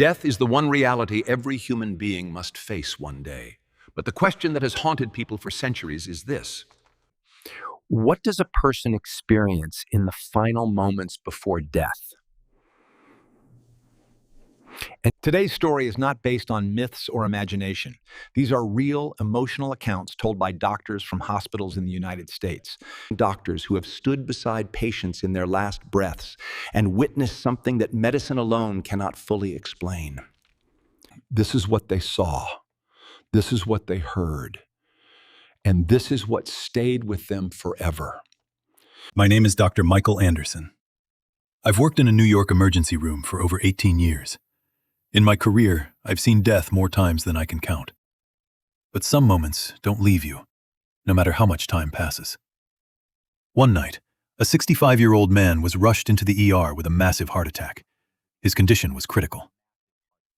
Death is the one reality every human being must face one day. But the question that has haunted people for centuries is this: What does a person experience in the final moments before death? And today's story is not based on myths or imagination. These are real, emotional accounts told by doctors from hospitals in the United States. Doctors who have stood beside patients in their last breaths and witnessed something that medicine alone cannot fully explain. This is what they saw. This is what they heard. And this is what stayed with them forever. My name is Dr. Michael Anderson. I've worked in a New York emergency room for over 18 years. In my career, I've seen death more times than I can count. But some moments don't leave you, no matter how much time passes. One night, a 65-year-old man was rushed into the ER with a massive heart attack. His condition was critical.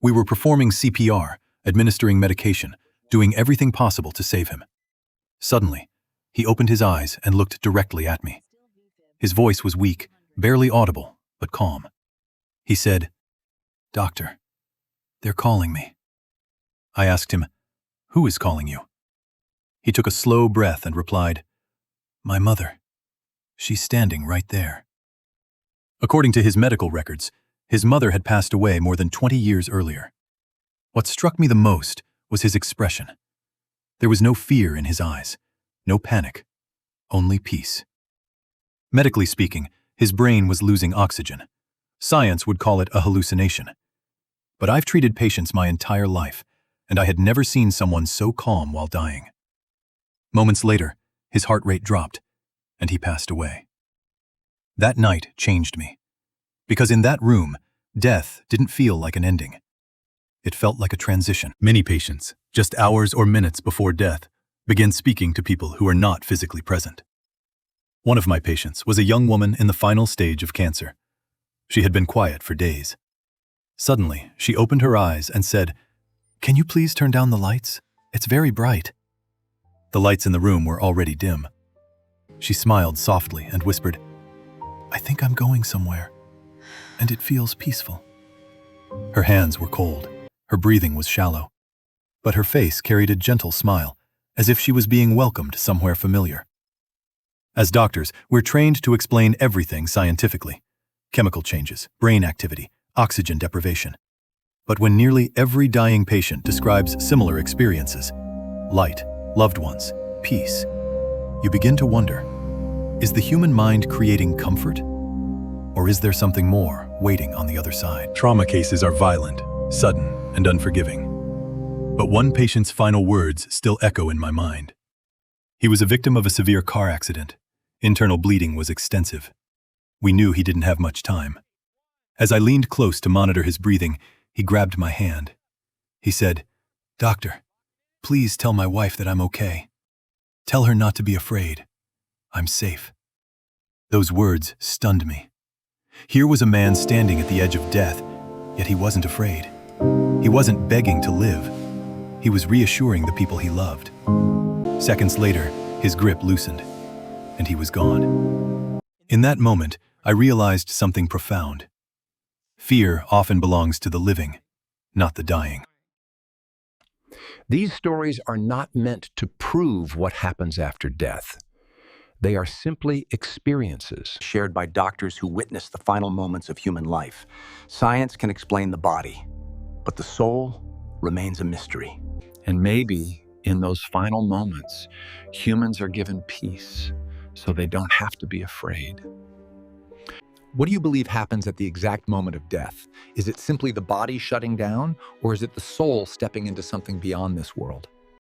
We were performing CPR, administering medication, doing everything possible to save him. Suddenly, he opened his eyes and looked directly at me. His voice was weak, barely audible, but calm. He said, "Doctor, they're calling me." I asked him, "Who is calling you?" He took a slow breath and replied, "My mother. She's standing right there." According to his medical records, his mother had passed away more than 20 years earlier. What struck me the most was his expression. There was no fear in his eyes, no panic, only peace. Medically speaking, his brain was losing oxygen. Science would call it a hallucination. But I've treated patients my entire life, and I had never seen someone so calm while dying. Moments later, his heart rate dropped, and he passed away. That night changed me, because in that room, death didn't feel like an ending. It felt like a transition. Many patients, just hours or minutes before death, begin speaking to people who are not physically present. One of my patients was a young woman in the final stage of cancer. She had been quiet for days. Suddenly, she opened her eyes and said, "Can you please turn down the lights? It's very bright." The lights in the room were already dim. She smiled softly and whispered, "I think I'm going somewhere, and it feels peaceful." Her hands were cold, her breathing was shallow, but her face carried a gentle smile, as if she was being welcomed somewhere familiar. As doctors, we're trained to explain everything scientifically: chemical changes, brain activity, oxygen deprivation. But when nearly every dying patient describes similar experiences, light, loved ones, peace, you begin to wonder, is the human mind creating comfort? Or is there something more waiting on the other side? Trauma cases are violent, sudden, and unforgiving. But one patient's final words still echo in my mind. He was a victim of a severe car accident. Internal bleeding was extensive. We knew he didn't have much time. As I leaned close to monitor his breathing, he grabbed my hand. He said, "Doctor, please tell my wife that I'm okay. Tell her not to be afraid. I'm safe." Those words stunned me. Here was a man standing at the edge of death, yet he wasn't afraid. He wasn't begging to live. He was reassuring the people he loved. Seconds later, his grip loosened, and he was gone. In that moment, I realized something profound. Fear often belongs to the living, not the dying. These stories are not meant to prove what happens after death. They are simply experiences Shared by doctors who witness the final moments of human life. Science can explain the body, but the soul remains a mystery. And maybe in those final moments, humans are given peace so they don't have to be afraid. What do you believe happens at the exact moment of death? Is it simply the body shutting down, or is it the soul stepping into something beyond this world?